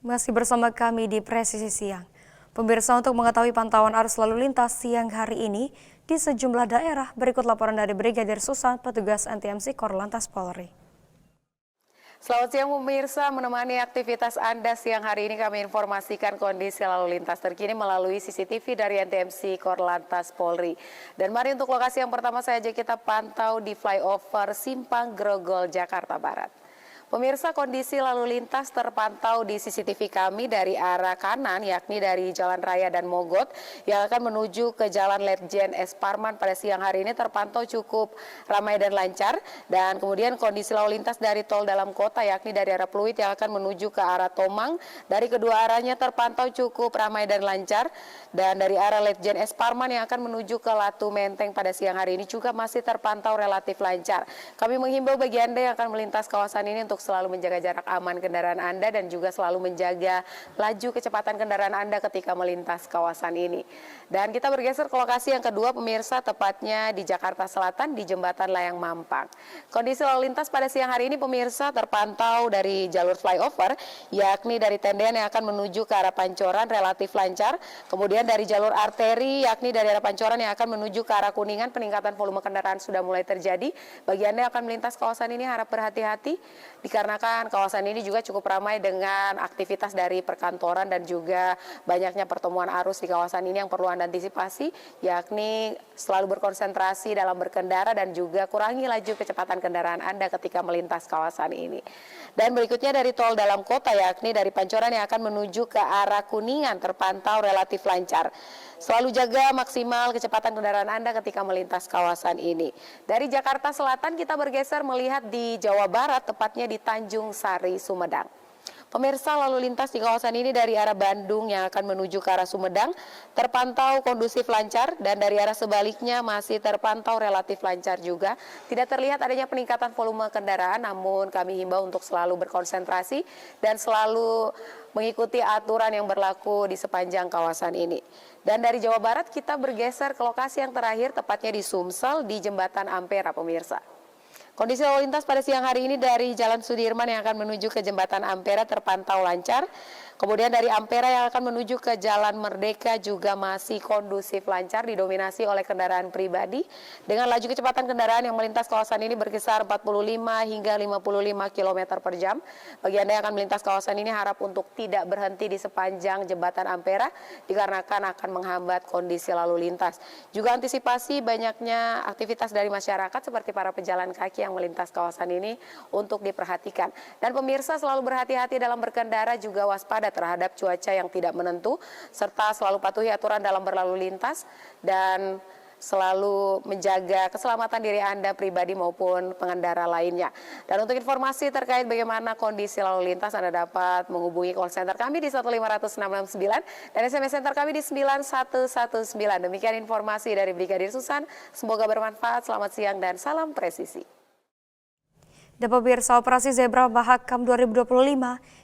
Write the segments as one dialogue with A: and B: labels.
A: Masih bersama kami di Presisi Siang. Pemirsa, untuk mengetahui pantauan arus lalu lintas siang hari ini di sejumlah daerah, berikut laporan dari Brigadir Susan, petugas NTMC Korlantas Polri.
B: Selamat siang pemirsa, menemani aktivitas Anda siang hari ini kami informasikan kondisi lalu lintas terkini melalui CCTV dari NTMC Korlantas Polri. Dan mari untuk lokasi yang pertama saja kita pantau di flyover Simpang Grogol, Jakarta Barat. Pemirsa, kondisi lalu lintas terpantau di CCTV kami dari arah kanan, yakni dari Jalan Raya dan Mogot yang akan menuju ke Jalan Letjen S. Parman pada siang hari ini terpantau cukup ramai dan lancar. Dan kemudian kondisi lalu lintas dari tol dalam kota, yakni dari arah Pluit yang akan menuju ke arah Tomang, dari kedua arahnya terpantau cukup ramai dan lancar. Dan dari arah Letjen S. Parman yang akan menuju ke Latu Menteng pada siang hari ini juga masih terpantau relatif lancar. Kami menghimbau bagi Anda yang akan melintas kawasan ini untuk selalu menjaga jarak aman kendaraan Anda dan juga selalu menjaga laju kecepatan kendaraan Anda ketika melintas kawasan ini. Dan kita bergeser ke lokasi yang kedua pemirsa, tepatnya di Jakarta Selatan di Jembatan Layang Mampang. Kondisi lalu lintas pada siang hari ini pemirsa terpantau dari jalur flyover, yakni dari Tendean yang akan menuju ke arah Pancoran relatif lancar. Kemudian dari jalur arteri, yakni dari arah Pancoran yang akan menuju ke arah Kuningan, peningkatan volume kendaraan sudah mulai terjadi. Bagi Anda yang akan melintas kawasan ini harap berhati-hati dikarenakan kawasan ini juga cukup ramai dengan aktivitas dari perkantoran dan juga banyaknya pertemuan arus di kawasan ini yang perlu Anda antisipasi, yakni selalu berkonsentrasi dalam berkendara dan juga kurangi laju kecepatan kendaraan Anda ketika melintas kawasan ini. Dan berikutnya dari tol dalam kota, yakni dari Pancoran yang akan menuju ke arah Kuningan terpantau relatif lancar. Selalu jaga maksimal kecepatan kendaraan Anda ketika melintas kawasan ini. Dari Jakarta Selatan kita bergeser melihat di Jawa Barat, tepatnya di Tanjung Sari, Sumedang. Pemirsa, lalu lintas di kawasan ini dari arah Bandung yang akan menuju ke arah Sumedang terpantau kondusif lancar dan dari arah sebaliknya masih terpantau relatif lancar juga. Tidak terlihat adanya peningkatan volume kendaraan, namun kami himbau untuk selalu berkonsentrasi dan selalu mengikuti aturan yang berlaku di sepanjang kawasan ini. Dan dari Jawa Barat kita bergeser ke lokasi yang terakhir, tepatnya di Sumsel di Jembatan Ampera pemirsa. Kondisi lalu lintas pada siang hari ini dari Jalan Sudirman yang akan menuju ke Jembatan Ampera terpantau lancar. Kemudian dari Ampera yang akan menuju ke Jalan Merdeka juga masih kondusif lancar, didominasi oleh kendaraan pribadi. Dengan laju kecepatan kendaraan yang melintas kawasan ini berkisar 45 hingga 55 km per jam. Bagi Anda yang akan melintas kawasan ini harap untuk tidak berhenti di sepanjang Jembatan Ampera, dikarenakan akan menghambat kondisi lalu lintas. Juga antisipasi banyaknya aktivitas dari masyarakat seperti para pejalan kaki yang melintas kawasan ini untuk diperhatikan. Dan pemirsa selalu berhati-hati dalam berkendara, juga waspada terhadap cuaca yang tidak menentu, serta selalu patuhi aturan dalam berlalu lintas dan selalu menjaga keselamatan diri Anda pribadi maupun pengendara lainnya. Dan untuk informasi terkait bagaimana kondisi lalu lintas, Anda dapat menghubungi call center kami di 15669 dan SMS center kami di 9119. Demikian informasi dari Brigadir Susan. Semoga bermanfaat. Selamat siang dan salam presisi.
A: Dan pemirsa, operasi Zebra Mahakam 2025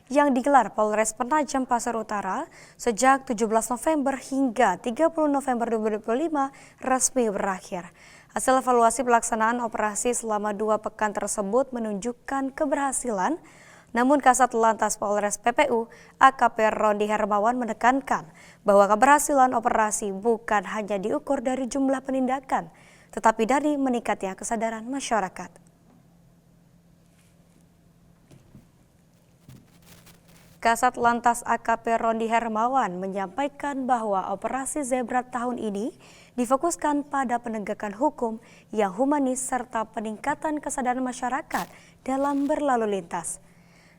A: yang digelar Polres Penajam Pasar Utara sejak 17 November hingga 30 November 2025 resmi berakhir. Hasil evaluasi pelaksanaan operasi selama 2 pekan tersebut menunjukkan keberhasilan. Namun Kasat Lantas Polres PPU AKP Roni Hermawan menekankan bahwa keberhasilan operasi bukan hanya diukur dari jumlah penindakan, tetapi dari meningkatnya kesadaran masyarakat. Kasat Lantas AKP Roni Hermawan menyampaikan bahwa operasi Zebra tahun ini difokuskan pada penegakan hukum yang humanis serta peningkatan kesadaran masyarakat dalam berlalu lintas.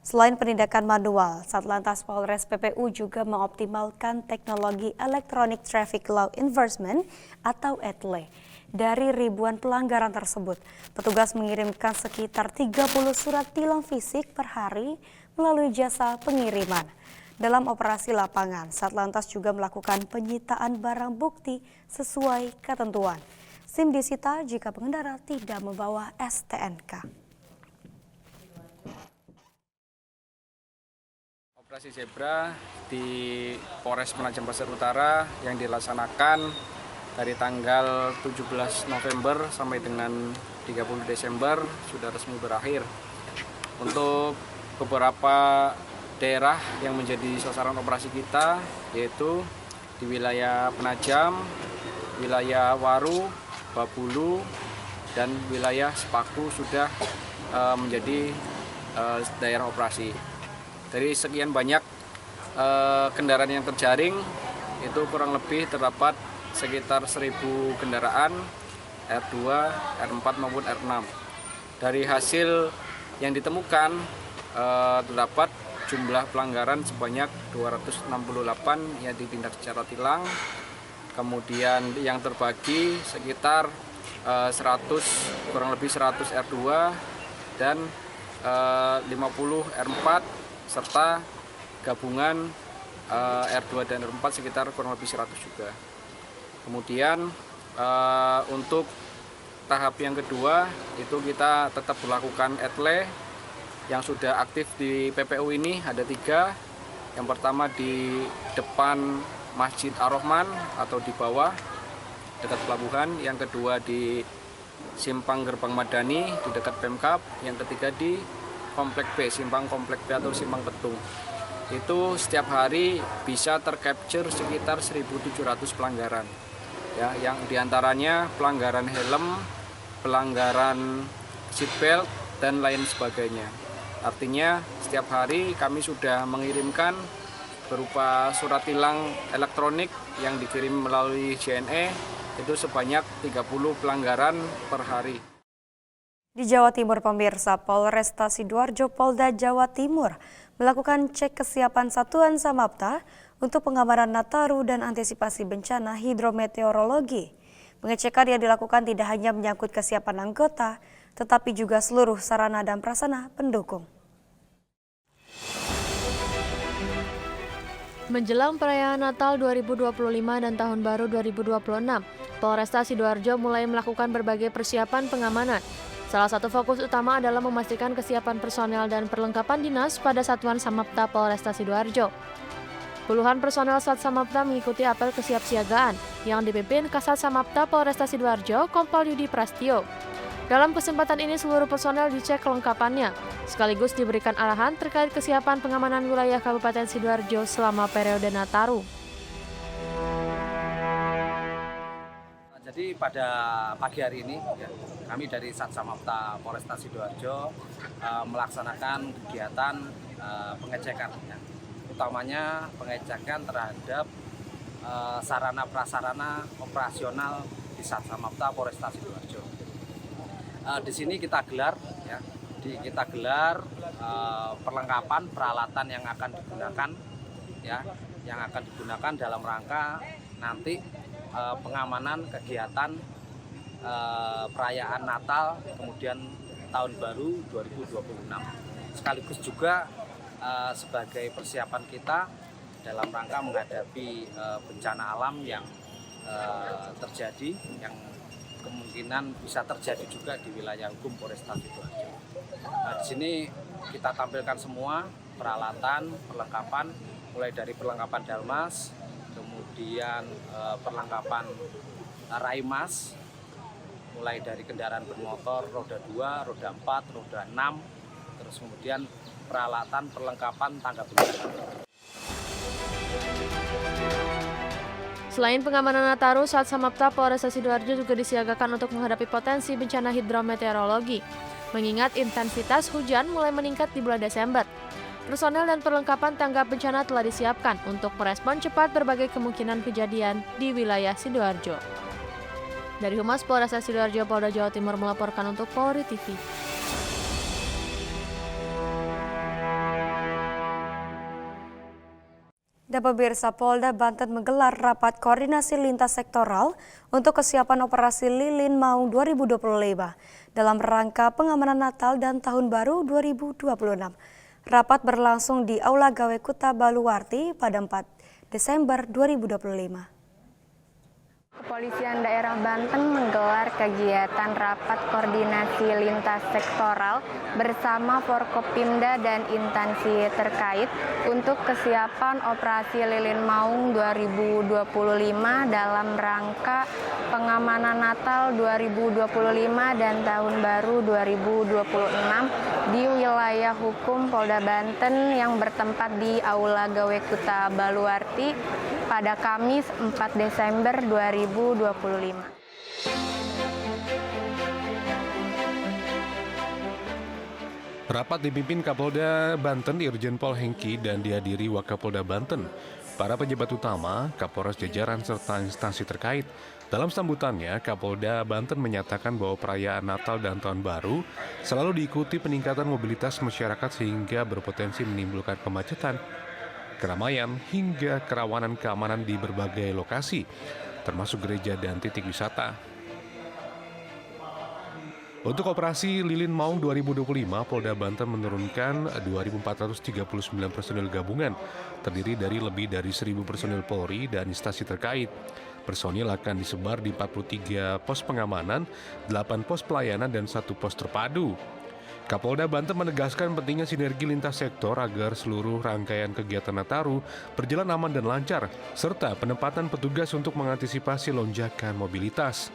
A: Selain penindakan manual, Satlantas Polres PPU juga mengoptimalkan teknologi Electronic Traffic Law Enforcement atau ETLE. Dari ribuan pelanggaran tersebut, petugas mengirimkan sekitar 30 surat tilang fisik per hari melalui jasa pengiriman. Dalam operasi lapangan, Satlantas juga melakukan penyitaan barang bukti sesuai ketentuan. SIM disita jika pengendara tidak membawa STNK.
C: Operasi Zebra di Polres Penajam Pasar Utara yang dilaksanakan dari tanggal 17 November sampai dengan 30 Desember sudah resmi berakhir. Untuk beberapa daerah yang menjadi sasaran operasi kita, yaitu di wilayah Penajam, wilayah Waru, Babulu, dan wilayah Sepaku sudah menjadi daerah operasi. Dari sekian banyak kendaraan yang terjaring, itu kurang lebih terdapat sekitar 1.000 kendaraan R2, R4 maupun R6. Dari hasil yang ditemukan terdapat jumlah pelanggaran sebanyak 268 yang ditindak secara tilang. Kemudian yang terbagi sekitar 100, kurang lebih 100 R2 dan 50 R4 serta gabungan R2 dan R4 sekitar kurang lebih 100 juga. Kemudian untuk tahap yang kedua itu kita tetap melakukan etle yang sudah aktif di PPU ini ada 3. Yang pertama di depan Masjid Ar-Rahman atau di bawah dekat pelabuhan. Yang kedua di Simpang Gerbang Madani di dekat Pemkab. Yang ketiga di Komplek B, Simpang Komplek B atau Simpang Petung. Itu setiap hari bisa tercapture sekitar 1.700 pelanggaran. Ya, yang diantaranya pelanggaran helm, pelanggaran seatbelt dan lain sebagainya. Artinya setiap hari kami sudah mengirimkan berupa surat tilang elektronik yang dikirim melalui JNE itu sebanyak 30 pelanggaran per hari.
A: Di Jawa Timur, pemirsa, Polresta Sidoarjo Polda Jawa Timur melakukan cek kesiapan Satuan Samapta untuk pengamanan Nataru dan antisipasi bencana hidrometeorologi. Pengecekan yang dilakukan tidak hanya menyangkut kesiapan anggota, tetapi juga seluruh sarana dan prasarana pendukung.
D: Menjelang perayaan Natal 2025 dan Tahun Baru 2026, Polresta Sidoarjo mulai melakukan berbagai persiapan pengamanan. Salah satu fokus utama adalah memastikan kesiapan personel dan perlengkapan dinas pada Satuan Samapta Polresta Sidoarjo. Puluhan personel Sat Samapta mengikuti apel kesiapsiagaan yang dipimpin Kasat Samapta Polresta Sidoarjo, Kompol Yudi Prastio. Dalam kesempatan ini seluruh personel dicek kelengkapannya, sekaligus diberikan arahan terkait kesiapan pengamanan wilayah Kabupaten Sidoarjo selama periode Nataru.
E: Jadi pada pagi hari ini kami dari Sat Samapta Polresta Sidoarjo melaksanakan kegiatan pengecekan, utamanya pengecekan terhadap sarana prasarana operasional di Sat Samapta Polresta Sidoarjo. Di sini kita gelar perlengkapan peralatan yang akan digunakan dalam rangka nanti pengamanan kegiatan perayaan Natal kemudian Tahun Baru 2026, sekaligus juga sebagai persiapan kita dalam rangka menghadapi bencana alam yang terjadi, yang kemungkinan bisa terjadi juga di wilayah hukum Polresta Sidoarjo. Di sini kita tampilkan semua peralatan, perlengkapan, mulai dari perlengkapan Dalmas, kemudian perlengkapan Raimas, mulai dari kendaraan bermotor roda 2, roda 4, roda 6, terus kemudian peralatan perlengkapan tangga bencana.
D: Selain pengamanan Nataru, Sat Samapta Polresta Sidoarjo juga disiagakan untuk menghadapi potensi bencana hidrometeorologi, mengingat intensitas hujan mulai meningkat di bulan Desember. Personel dan perlengkapan tanggap bencana telah disiapkan untuk merespon cepat berbagai kemungkinan kejadian di wilayah Sidoarjo. Dari Humas Polresta Sidoarjo, Polda Jawa Timur melaporkan untuk Polri TV.
A: Dan pemirsa, Polda Banten menggelar rapat koordinasi lintas sektoral untuk kesiapan operasi Lilin Maung 2025 dalam rangka pengamanan Natal dan Tahun Baru 2026. Rapat berlangsung di Aula Gawe Kuta Baluwarti pada 4 Desember 2025.
F: Kepolisian Daerah Banten menggelar kegiatan rapat koordinasi lintas sektoral bersama Forkopimda dan instansi terkait untuk kesiapan operasi Lilin Maung 2025 dalam rangka pengamanan Natal 2025 dan Tahun Baru 2026 di wilayah hukum Polda Banten yang bertempat di Aula Gawe Kuta Baluarti pada Kamis 4 Desember 2025.
G: Rapat dipimpin Kapolda Banten Irjen Pol Hengki dan dihadiri Wakapolda Banten, para pejabat utama, Kapolres jajaran serta instansi terkait. Dalam sambutannya, Kapolda Banten menyatakan bahwa perayaan Natal dan Tahun Baru selalu diikuti peningkatan mobilitas masyarakat sehingga berpotensi menimbulkan kemacetan, keramaian, hingga kerawanan keamanan di berbagai lokasi, termasuk gereja dan titik wisata. Untuk operasi Lilin Maung 2025, Polda Banten menurunkan 2.439 personil gabungan, terdiri dari lebih dari 1.000 personil Polri dan instansi terkait. Personil akan disebar di 43 pos pengamanan, 8 pos pelayanan, dan 1 pos terpadu. Kapolda Banten menegaskan pentingnya sinergi lintas sektor agar seluruh rangkaian kegiatan Nataru berjalan aman dan lancar, serta penempatan petugas untuk mengantisipasi lonjakan mobilitas.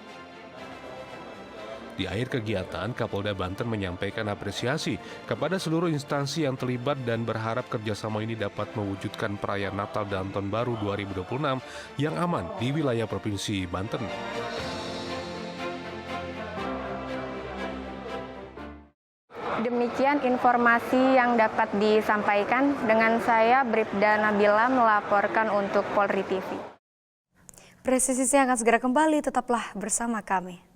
G: Di akhir kegiatan, Kapolda Banten menyampaikan apresiasi kepada seluruh instansi yang terlibat dan berharap kerjasama ini dapat mewujudkan perayaan Natal dan Tahun Baru 2026 yang aman di wilayah Provinsi Banten.
F: Demikian informasi yang dapat disampaikan dengan saya Bribda Nabila melaporkan untuk Polri TV.
A: Presisi akan segera kembali, tetaplah bersama kami.